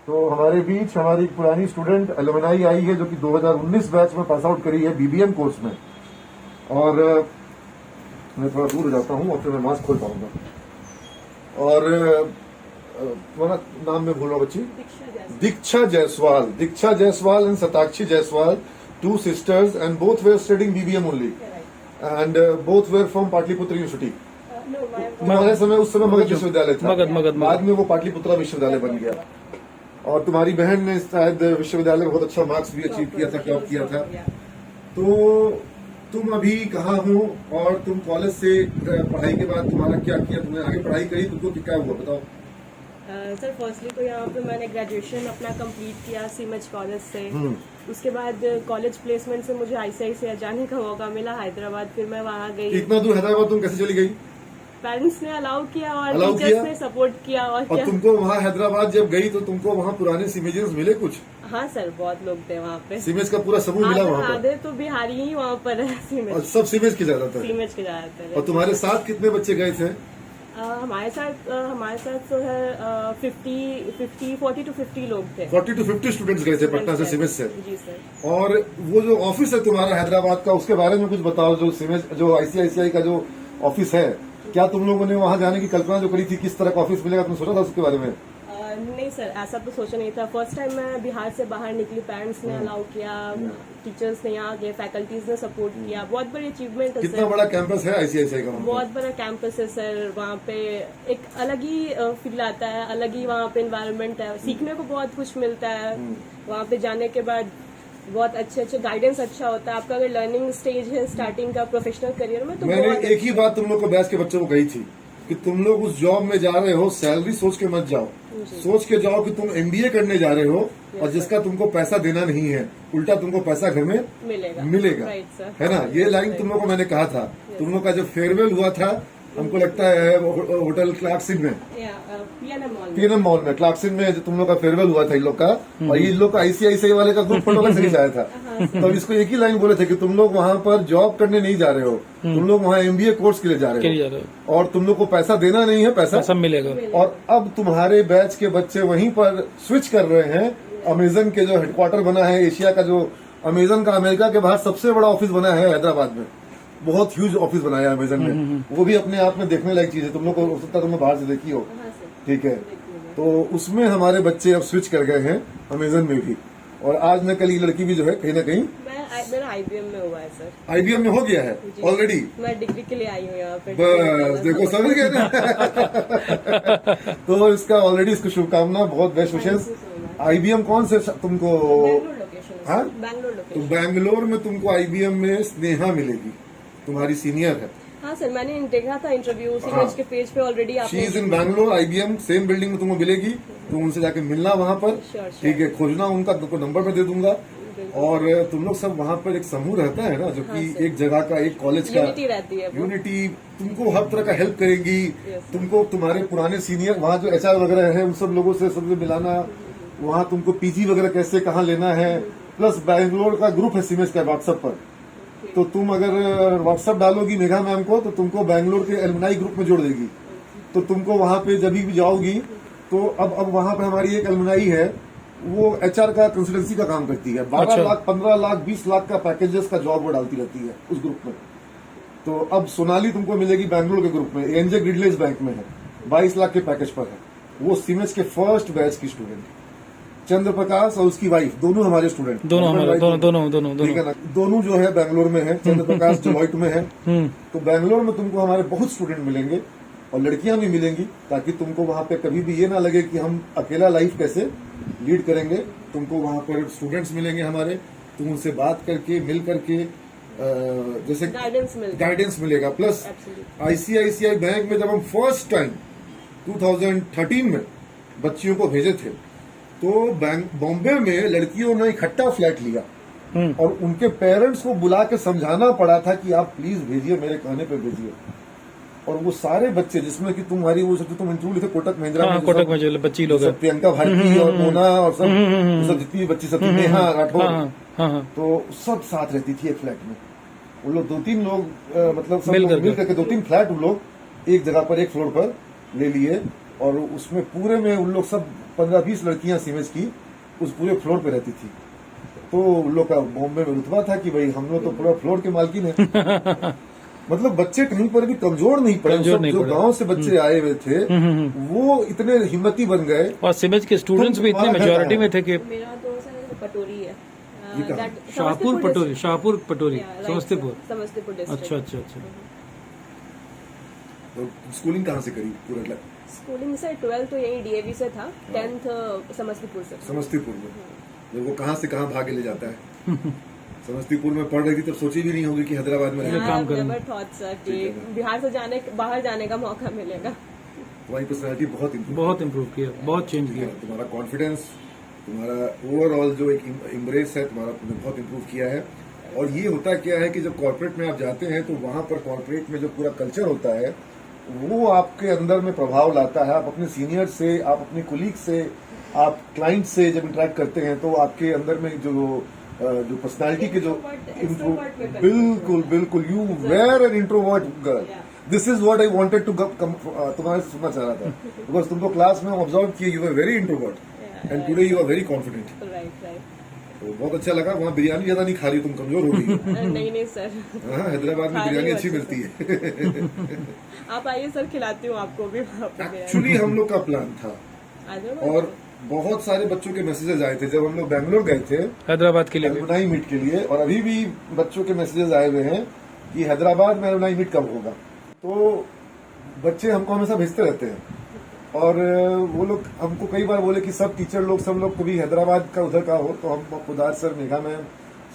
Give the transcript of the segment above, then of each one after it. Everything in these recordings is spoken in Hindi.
तो हमारे बीच हमारी एक पुरानी स्टूडेंट एलुमनाई आई है जो कि 2019 बैच में पास आउट करी है बीबीएम कोर्स में। और मैं थोड़ा दूर हो जाता हूँ और फिर मैं मास्क खोल पाऊंगा। और तुम्हारा नाम मैं भूल रहा हूँ बच्ची, Diksha Jaiswal and Satakshi Jaiswal, 2 sisters and both were studying BBM only and both were from Pataliputra university. तुम्हारे समय उस समय मगध विश्वविद्यालय था, बाद में वो पाटलिपुत्रा विश्वविद्यालय बन गया। और तुम्हारी बहन ने शायद विश्वविद्यालय में बहुत अच्छा मार्क्स भी अचीव किया था, टॉप किया था। तो तुम अभी कहाँ हो और तुम कॉलेज से पढ़ाई के बाद तुम्हारा क्या किया, तुमने आगे पढ़ाई करी, तुमको क्या हुआ बताओ। सर फर्स्टली तो यहाँ पे मैंने ग्रेजुएशन अपना कंप्लीट किया सीमेज कॉलेज से। उसके बाद कॉलेज प्लेसमेंट से मुझे आईसीआईसीआई जाने का मौका मिला हैदराबाद, फिर मैं वहाँ गई। इतना दूर हैदराबाद तुम कैसे चली गई? पेरेंट्स ने अलाउ किया और टीचर्स ने सपोर्ट किया। और क्या तुमको वहाँ हैदराबाद जब गई तो तुमको वहाँ पुराने सीमेजियंस मिले कुछ? हाँ सर, बहुत लोग थे वहाँ पे। सीमेज का पूरा समूह मिला वहाँ पर? आधे तो बिहारी ही वहाँ पर है सीमेज। सब सीमेज के ज्यादातर? सीमेज के ज्यादातर। और तुम्हारे साथ कितने बच्चे गए थे? हमारे साथ तो है 40 to 50 लोग थे। 40 to 50 स्टूडेंट्स गए थे पटना से, सीमेज से। जी सर। और वो जो ऑफिस है तुम्हारा हैदराबाद का, उसके बारे में कुछ बताओ। जो सीमेज, जो आईसीआईसीआई का जो ऑफिस है, क्या तुम लोगों ने वहाँ जाने की कल्पना जो करी थी, किस तरह का ऑफिस मिलेगा, तुमने सोचा था उसके बारे में? नहीं सर, ऐसा तो सोचा नहीं था। फर्स्ट टाइम मैं बिहार से बाहर निकली, पेरेंट्स ने अलाउ किया, टीचर्स ने यहाँ के फैकल्टीज ने सपोर्ट किया। बहुत बड़ी अचीवमेंट है। कितना बड़ा कैंपस है आईसीआईसीआई का? बहुत बड़ा कैंपस है सर। वहाँ पे एक अलग ही फील आता है, अलग ही वहाँ पे एनवायरनमेंट है, सीखने को बहुत कुछ मिलता है। वहाँ पे जाने के बाद बहुत अच्छे गाइडेंस अच्छा होता है आपका। अगर लर्निंग स्टेज है स्टार्टिंग का प्रोफेशनल करियर में, तो मैंने एक ही बात तुम लोग को बैच के बच्चों को कही थी कि तुम लोग उस जॉब में जा रहे हो, सैलरी सोच के मत जाओ, सोच के जाओ कि तुम एमबीए करने जा रहे हो और जिसका तुमको पैसा देना नहीं है, उल्टा तुमको पैसा घर में मिलेगा। है ना? ये लाइन तुम लोग को मैंने कहा था। तुम लोग का जब फेयरवेल हुआ था, हमको लगता है होटल क्लार्कसिन में, पीएनएम मॉल में, क्लार्कसिन में जो तुम लोग का फेयरवेल हुआ था इन लोग का, और ये लोग का आईसीआईसीआई वाले का ग्रुप फोटो अलग से आया था। तो इसको एक ही लाइन बोले थे कि तुम लोग वहाँ पर जॉब करने नहीं जा रहे हो, तुम लोग वहाँ एमबीए कोर्स के लिए जा रहे हो और तुम लोग को पैसा देना नहीं है, पैसा सब मिलेगा। और अब तुम्हारे बैच के बच्चे वहीं पर स्विच कर रहे हैं। अमेजन के जो हेडक्वार्टर बना है एशिया का, जो अमेजन का अमेरिका के बाहर सबसे बड़ा ऑफिस बना है हैदराबाद में, बहुत ह्यूज ऑफिस बनाया है अमेजन ने। वो भी अपने आप में देखने लायक चीज है। तुम लोग को हो सकता है तुमने बाहर से देखी हो, ठीक है? तो उसमें हमारे बच्चे अब स्विच कर गए हैं अमेजन में भी। और आज न कल ये लड़की भी जो है कहीं ना कहीं मेरा आईबीएम में हुआ है सर। आईबीएम में हो गया है ऑलरेडी? मैं डिग्री के लिए आई हूँ यहाँ पे। बस देखो, समझ गए ना? तो इसका ऑलरेडी, इसको शुभकामना, बहुत बेस्ट विशेष। आईबीएम कौन से तुमको? हाँ, तो बैंगलोर में तुमको आईबीएम में स्नेहा मिलेगी, तुम्हारी सीनियर है। हाँ सर, मैंने देखा था इंटरव्यू सीमेज के पेज पे already. She is in Bangalore, IBM same building में तुमको मिलेगी। तुम उनसे जाके मिलना वहाँ पर, ठीक है? खोजना उनका, तुमको नंबर में दे दूंगा। और तुम लोग सब वहाँ पर एक समूह रहता है ना, जो कि एक जगह का, एक कॉलेज का यूनिटी रहती है। यूनिटी तुमको हर तरह का हेल्प करेगी। तुमको तुम्हारे पुराने सीनियर वहाँ जो एचआर वगैरह है उन सब लोगों से सबसे मिलाना, वहाँ तुमको पीजी वगैरह कैसे कहाँ लेना है। प्लस बैंगलोर का ग्रुप है सीमेज का व्हाट्सएप पर, तो तुम अगर व्हाट्सएप डालोगी मेघा मैम को तो तुमको बैंगलोर के एलुमनाई ग्रुप में जोड़ देगी। तो तुमको वहाँ पे जब भी जाओगी तो अब वहाँ पे हमारी एक एलुमनाई है, वो एचआर का कंसल्टेंसी का काम करती है। 12 लाख 15 लाख 20 लाख का पैकेजेस का जॉब वो डालती रहती है उस ग्रुप में। तो अब सोनाली तुमको मिलेगी बैंगलोर के ग्रुप में, एनजे ग्रिडलेज बैंक में है, 22 लाख के पैकेज पर है। वो सीमेज के फर्स्ट बैच की स्टूडेंट, चंद्र प्रकाश और उसकी वाइफ, दोनों हमारे स्टूडेंट, दोनों ठीक है ना? दोनों जो है बैंगलोर में है। चंद्र प्रकाश डेलॉइट में है। तो बैंगलोर में तुमको हमारे बहुत स्टूडेंट मिलेंगे और लड़कियां भी मिलेंगी, ताकि तुमको वहाँ पे कभी भी ये ना लगे कि हम अकेला लाइफ कैसे लीड करेंगे। तुमको वहाँ पर स्टूडेंट्स मिलेंगे हमारे, तुम उनसे बात करके, मिल करके, जैसे गाइडेंस मिलेगा। प्लस आईसीआईसीआई बैंक में जब हम फर्स्ट टाइम 2013 में बच्चियों को भेजे थे, तो बॉम्बे में लड़कियों ने इकट्ठा फ्लैट लिया और उनके पेरेंट्स को बुला के समझाना पड़ा था कि आप प्लीज भेजिए, मेरे कहने पे भेजिए। और वो सारे बच्चे, जिसमें कि तुम्हारी वो सब तुम इंटरव्यू लिखे कोटक महिंद्रा में, कोटक में बच्ची लोग, प्रियंका भारती और मोना और सब जितनी बच्ची सब, नेहा राठौर, तो सब साथ रहती थी एक फ्लैट में। वो लोग 2-3 लोग मतलब सब मिल करके 2-3 फ्लैट उन लोग एक जगह पर, एक फ्लोर पर ले लिए और उसमें पूरे में उन लोग सब 15-20 लड़कियां सीमेज की उस पूरे फ्लोर पे रहती थी। तो उन लोग का बॉम्बे में रुतबा था कि भाई हम लोग तो पूरा फ्लोर के मालकिन है। मतलब बच्चे कहीं पर भी कमजोर नहीं पड़े। कमजोर सब नहीं जो पड़े। गांव से बच्चे आए हुए थे वो इतने हिम्मती बन गए। और सिमेज के स्टूडेंट्स भी इतने तुम्हारा घर मेजोरिटी कहाँ में थे कि मेरा तो सर पटोरी है। ये कहाँ? that- Shahpur Patori, Shahpur Patori, Yeah, right, Samastipur. sir. Samastipur district. अच्छा अच्छा अच्छा। तो स्कूलिंग कहाँ से करी पूरा स्कूलिंग से 12th तो यही डीएवी से था, 10th समस्तीपुर से। समस्तीपुर में? जब वो कहाँ से कहाँ भागे ले जाता है। समस्तीपुर में पढ़ रही थी तब सोची भी नहीं होगी कि हैदराबाद में रहना। काम करेंगे। नेवर थॉट सर कि बिहार से बाहर जाने का मौका मिलेगा। तुम्हारी पर्सनैलिटी बहुत improve बहुत इम्प्रूव किया, बहुत चेंज किया। तुम्हारा कॉन्फिडेंस, तुम्हारा ओवरऑल जो एक इम्ब्रेस है तुम्हारा, तुमने बहुत इम्प्रूव किया है। और ये होता क्या है कि जब कॉर्पोरेट में आप जाते हैं तो वहां पर कॉर्पोरेट में जो पूरा कल्चर होता है वो आपके अंदर में प्रभाव लाता है। आप अपने सीनियर से, आप अपने कुलीग से, आप क्लाइंट से जब इंटरेक्ट करते हैं तो आपके अंदर में जो पर्सनालिटी के जो Extrovert में बिल्कुल बिल्कुल you were an introvert girl. This is what I wanted to तुम्हारे से सुनना चाह रहा था। बिकॉज तुमको क्लास में ऑब्जर्व किए, you are very introvert and today you are very confident. Right right. तो बहुत अच्छा लगा। वहाँ बिरयानी ज्यादा नहीं खा रही, तुम कमजोर हो गई हो। नहीं सर। हाँ, हैदराबाद में खा रही बिरयानी हूँ अच्छी अच्छे मिलती है। आप आइए सर, खिलाती हूँ आपको भी वहाँ पे बिरयानी। एक्चुअली हम लोग का प्लान था आ जाओ। और बहुत सारे बच्चों के मैसेजेस आए थे जब हम लोग बैंगलोर गए थे हैदराबाद के लिए भी। एलुमनाई मीट के लिए। और अभी भी बच्चों के मैसेजेस आए हुए हैं कि हैदराबाद में एलुमनाई मीट कब होगा। तो बच्चे हमको हमेशा भेजते रहते हैं और वो लोग हमको कई बार बोले कि सब टीचर लोग, सब लोग कभी हैदराबाद का उधर का हो। तो हम खुदार सर, मेघा मैम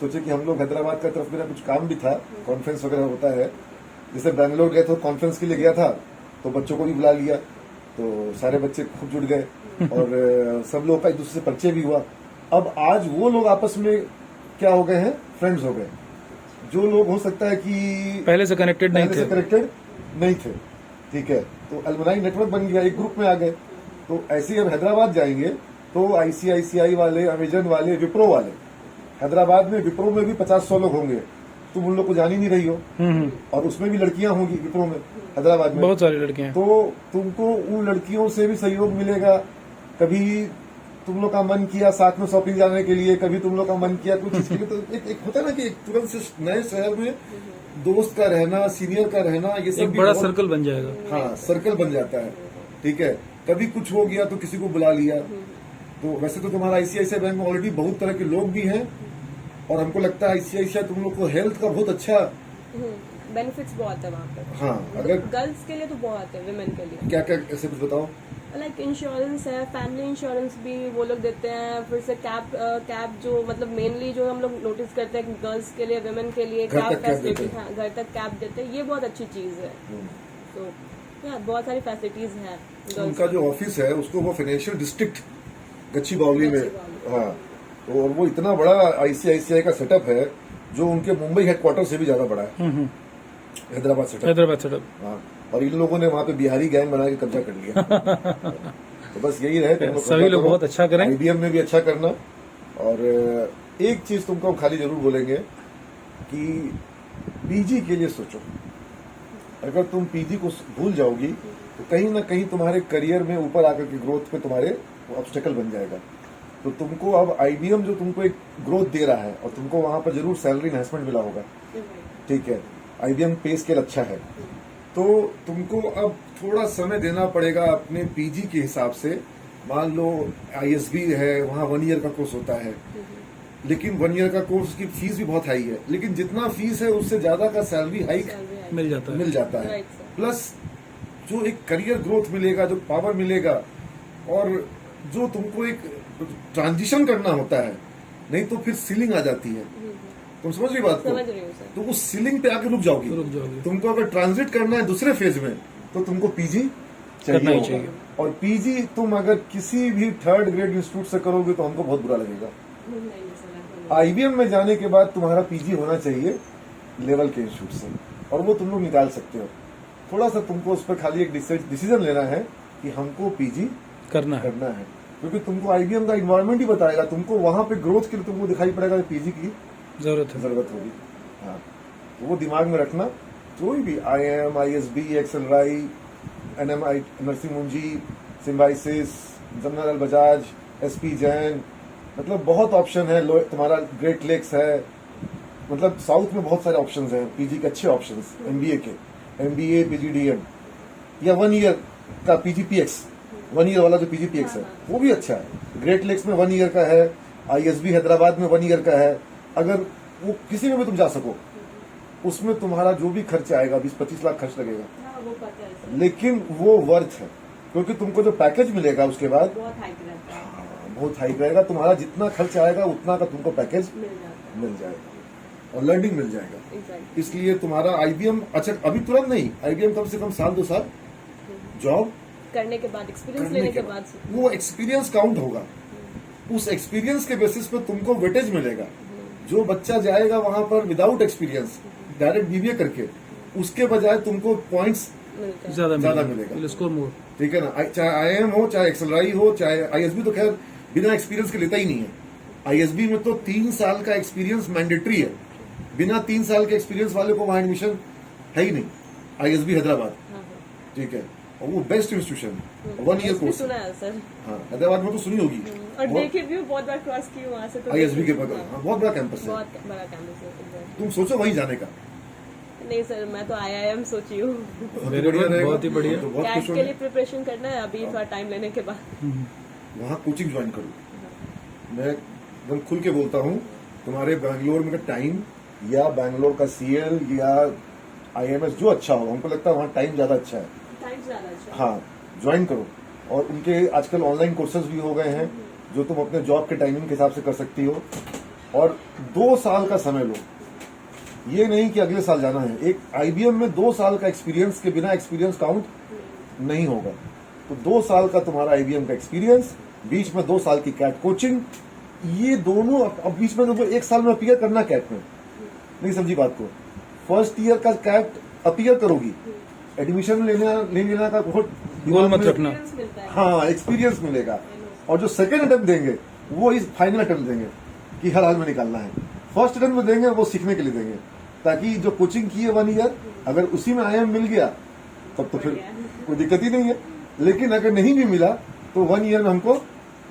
सोचे कि हम लोग हैदराबाद का तरफ, मेरा कुछ काम भी था, कॉन्फ्रेंस वगैरह होता है। जैसे बैंगलोर गए तो कॉन्फ्रेंस के लिए गया था तो बच्चों को भी बुला लिया, तो सारे बच्चे खूब जुड़ गए और सब लोग का एक दूसरे से परिचय भी हुआ। अब आज वो लोग आपस में क्या हो गए हैं, फ्रेंड्स हो गए। जो लोग हो सकता है कि पहले से कनेक्टेड नहीं थे। कनेक्टेड नहीं थे, ठीक है, तो अलमनाई नेटवर्क बन गया, एक ग्रुप में आ गए। तो ऐसे ही हम हैदराबाद जाएंगे तो आईसीआईसीआई वाले, अमेजन वाले, विप्रो वाले, हैदराबाद में विप्रो में भी 50-100 लोग होंगे। तुम उन लोग को जान ही नहीं रही हो। और उसमें भी लड़कियां होंगी विप्रो में, हैदराबाद में बहुत सारी लड़कियां हैं। तो तुमको उन लड़कियों से भी सहयोग मिलेगा। कभी तुम लोग का मन किया साथ में शॉपिंग जाने के लिए, कभी तुम लोग का मन किया कुछ चीज के लिए, तो एक होता है ना कि एक तुरंत से नए शहर में दोस्त का रहना, सीनियर का रहना, ये सब एक भी बड़ा बहुत- सर्कल बन जाएगा। हाँ, सर्कल बन जाता है, ठीक है। कभी कुछ हो गया तो किसी को बुला लिया। तो वैसे तो तुम्हारा आईसीआईसीआई बैंक में ऑलरेडी बहुत तरह के लोग भी हैं और हमको लगता है आईसीआईसीआई तुम लोग को हेल्थ का बहुत अच्छा, बेनिफिट्स बहुत है वहाँ पे। हाँ, अगर गर्ल्स के लिए तो बहुत है, विमेन के लिए। क्या क्या ऐसे कुछ बताओ। लाइक इंश्योरेंस है, फैमिली इंश्योरेंस भी वो लोग देते हैं। फिर से कैब जो मतलब मेनली जो हम लोग नोटिस करते हैं गर्ल्स के लिए, विमेन के लिए घर कैब तक कैब फैसिलिटी, देते हैं। हाँ, घर तक कैब देते हैं। ये बहुत अच्छी चीज है। तो बहुत सारी फैसिलिटीज है गर्ल्स। उनका जो ऑफिस है उसको वो फाइनेंशियल डिस्ट्रिक्ट गच्ची बावली में, हाँ, तो और वो इतना बड़ा आईसीआईसीआई का सेटअप है जो उनके मुंबई हेडक्वार्टर से भी ज्यादा बड़ा है, हैदराबाद सेटअप। हैदराबाद सेटअप। हाँ, और इन लोगों ने वहाँ पे बिहारी गैंग बना के कब्जा कर लिया। तो बस यही रहे, तुम लोग सभी लोग बहुत अच्छा करें। आईबीएम में भी अच्छा करना। और एक चीज तुमको हम खाली जरूर बोलेंगे कि पीजी के लिए सोचो। अगर तुम पीजी को भूल जाओगी तो कहीं ना कहीं तुम्हारे करियर में ऊपर आकर के ग्रोथ पे तुम्हारे ऑब्स्टेकल बन जाएगा। तो तुमको अब आईबीएम जो तुमको एक ग्रोथ दे रहा है और तुमको वहां पर जरूर सैलरी एनहांसमेंट मिला होगा, ठीक है, आईबीएम पे स्केल अच्छा है, तो तुमको अब थोड़ा समय देना पड़ेगा अपने पीजी के हिसाब से। मान लो आईएसबी है, वहाँ 1 ईयर का कोर्स होता है, लेकिन 1 ईयर का कोर्स की फीस भी बहुत हाई है, लेकिन जितना फीस है उससे ज्यादा का सैलरी हाइक मिल जाता है। मिल जाता है। Right, sir. प्लस जो एक करियर ग्रोथ मिलेगा, जो पावर मिलेगा, और जो तुमको एक ट्रांजिशन करना होता है, नहीं तो फिर सीलिंग आ जाती है। तुम समझ रही बात समझ को? रही हूँ सर। तो उस सीलिंग पे आके रुक जाओगी। रुक जाओगे। तुमको अगर ट्रांजिट करना है दूसरे फेज में तो तुमको पीजी करना ही होगा। चाहिए। और पीजी तुम अगर किसी भी 3rd ग्रेड इंस्टीट्यूट से करोगे तो हमको बहुत बुरा लगेगा। नहीं सर। आईबीएम में जाने के बाद तुम्हारा पीजी होना चाहिए लेवल के इंस्टीट्यूट से, और वो तुम लोग निकाल सकते हो। थोड़ा सा तुमको उस पर खाली एक डिसीजन लेना है कि हमको पीजी करना है। करना है, क्योंकि तुमको आईबीएम का इन्वायरमेंट ही बताएगा। तुमको वहां पे ग्रोथ के लिए तुमको दिखाई पड़ेगा कि पीजी की जरूरत है। जरूरत होगी। हाँ, तो वो दिमाग में रखना। कोई भी IIM, ISB, XLRI, NMI, Narasimha मुंजी, Symbiosis, general Bajaj, SP Jain, मतलब बहुत ऑप्शन है। तुम्हारा ग्रेट लेक्स है, मतलब साउथ में बहुत सारे ऑप्शन हैं पीजी के, अच्छे ऑप्शन एमबीए के, एमबीए पीजीडीएम या 1 ईयर का पीजीपीएक्स, 1 ईयर वाला जो पीजीपीएक्स है वो भी अच्छा है। ग्रेट लेक्स में 1 ईयर का है, आईएसबी हैदराबाद में 1 ईयर का है। अगर वो किसी में भी तुम जा सको, उसमें तुम्हारा जो भी खर्च आएगा 20-25 लाख खर्च लगेगा, हाँ, वो पता है सर, लेकिन वो वर्थ है, क्योंकि तुमको जो पैकेज मिलेगा उसके बाद बहुत हाइक रहता है, बहुत हाई रहेगा। तुम्हारा जितना खर्च आएगा उतना का तुमको पैकेज मिल जाता मिल जाएगा और लर्निंग मिल जाएगा। है एग्जैक्टली। इसलिए तुम्हारा आईबीएम, अच्छा अभी तुरंत नहीं, आईबीएम कम से कम 1-2 साल जॉब करने के बाद, एक्सपीरियंस करने लेने के के बाद बाद वो एक्सपीरियंस काउंट होगा। उस एक्सपीरियंस के बेसिस पे तुमको वेटेज मिलेगा। जो बच्चा जाएगा वहां पर विदाउट एक्सपीरियंस डायरेक्ट बीबीए करके, उसके बजाय तुमको पॉइंट्स मिलता है। ज्यादा मिलेगा। Score more. ठीक है ना, चाहे आईएम हो, चाहे एक्सएलआई हो, चाहे आईएसबी, तो खैर बिना एक्सपीरियंस के लेता ही नहीं है। आईएसबी में तो 3 साल का एक्सपीरियंस मैंडेटरी है, बिना 3 साल के एक्सपीरियंस वाले को वहां एडमिशन है ही नहीं। आईएसबी हैदराबाद, हाँ, हाँ। ठीक है, और वो बेस्ट इंस्टीट्यूशन है, 1 ईयर इसमें कोर्स। सुना है सर, हाँ, हैदराबाद में तो सुनी होगी। और देखे भी हूँ, बहुत बार क्रॉस की हूँ वहाँ से, तो आईएसबी के देखे- बगल, हाँ, हाँ, बहुत बड़ा कैंपस है। बहुत बड़ा कैंपस है exactly। तुम सोचो वहीं जाने का, नहीं सर, मैं तो आईआईएम सोची हूँ, बहुत ही Very बढ़िया good, रहेगा। बहुत ही बढ़िया। तो बहुत कैट खुश के होंगे। लिए प्रिपरेशन करना है अभी, थोड़ा टाइम लेने के बाद। वहाँ कोचिंग ज्वाइन करो। मैं एकदम खुल के बोलता हूँ, तुम्हारे बैंगलोर में टाइम या बैंगलोर का सीएल या आईएमएस जो अच्छा हो, हमको लगता है वहाँ टाइम ज्यादा अच्छा है। टाइम ज्यादा अच्छा है। हाँ, ज्वाइन करो। और उनके आजकल ऑनलाइन कोर्सेज भी हो गए हैं जो तुम अपने जॉब के टाइमिंग के हिसाब से कर सकती हो। और 2 साल का समय लो, ये नहीं कि अगले साल जाना है। एक आईबीएम में 2 साल का एक्सपीरियंस के बिना एक्सपीरियंस काउंट नहीं होगा। तो 2 साल का तुम्हारा आईबीएम का एक्सपीरियंस, बीच में 2 साल की कैट कोचिंग, ये दोनों, अब बीच में तुमको 1 साल में अपीयर करना कैट में, नहीं समझी बात को। फर्स्ट ईयर का कैट अपीयर करोगी, एडमिशन लेना का बहुत गोल मत रखना। एक्सपीरियंस मिलता है। हाँ, एक्सपीरियंस मिलेगा। और जो सेकंड अटेम्प्ट देंगे वो इस फाइनल अटेम्प्ट देंगे कि हर हाल में निकालना है। फर्स्ट अटेम्प्ट में देंगे वो सीखने के लिए देंगे, ताकि जो कोचिंग की है 1 ईयर, अगर उसी में आईएम मिल गया तब तो फिर कोई दिक्कत ही नहीं है। लेकिन अगर नहीं भी मिला तो 1 ईयर में हमको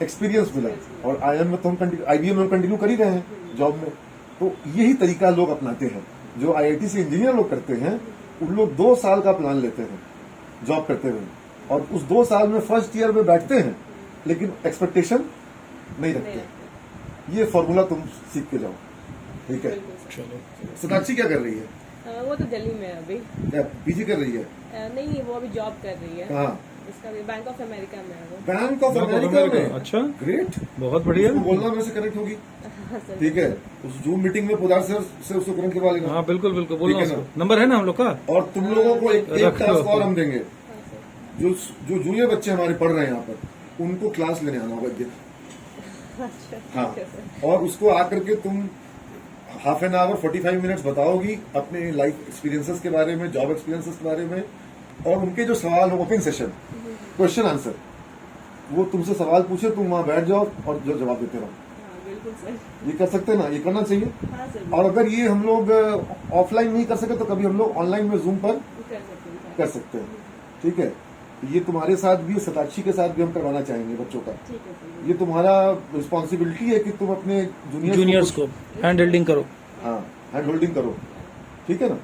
एक्सपीरियंस मिला, और आईएम में तो हम आईबीएम में हम कंटिन्यू कर ही रहे हैं जॉब में। तो यही तरीका लोग अपनाते हैं। जो आईआईटी से इंजीनियर लोग करते हैं, उन लोग 2 साल का प्लान लेते हैं जॉब करते हुए, और उस 2 साल में फर्स्ट ईयर में बैठते हैं, लेकिन एक्सपेक्टेशन नहीं रखते। ये फॉर्मूला तुम सीख के जाओ, ठीक है। चलो, सताक्षी क्या कर रही है? वो तो दिल्ली में है अभी। क्या पीजी कर रही है? नहीं, वो अभी जॉब कर रही है। कहाँ? इसका भी बैंक ऑफ अमेरिका में है वो। Bank of Bank of America America, में। अच्छा। ग्रेट, बहुत बढ़िया। उसको बोलना मेरे से कनेक्ट होगी, हाँ सर। ठीक है। उस जूम मीटिंग में पोदार सर से उसको कनेक्ट करवा लेना। हाँ बिल्कुल बिल्कुल, बोलना ठीक है उसको। नंबर है ना हम लोग का। और तुम लोगों को एक रख लो। टास्क और हम देंगे। हाँ सर। जो जूनियर बच्चे हमारे पढ़ रहे हैं यहाँ पर, उनको क्लास लेने आना होगा एक दिन। अच्छा, हाँ, ठीक है सर। और उसको आकर के तुम हाफ एन आवर 45 मिनट्स बताओगी अपने लाइफ एक्सपीरियंसेस के बारे में, जॉब एक्सपीरियंसेस के बारे में, और उनके जो सवाल हो, ओपन सेशन, क्वेश्चन आंसर, वो तुमसे सवाल पूछे, तुम वहां बैठ जाओ और जो जवाब देते रहो। हाँ, बिल्कुल सर। ये कर सकते हैं ना, ये करना चाहिए। हाँ सर, और अगर ये हम लोग ऑफलाइन नहीं कर सके तो कभी हम लोग ऑनलाइन में जूम पर कर सकते हैं। कर सकते हैं, ठीक है। ये तुम्हारे साथ भी, सताक्षी के साथ भी हम करवाना चाहेंगे बच्चों का। ठीक है सर। ये तुम्हारा रिस्पॉन्सिबिलिटी है कि तुम अपने जूनियर्स को हैंड होल्डिंग करो। हाँ, हैंड होल्डिंग करो, ठीक है ना।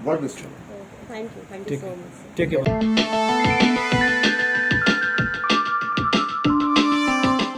God bless you. Thank you ठीक सो है, मच। Take care.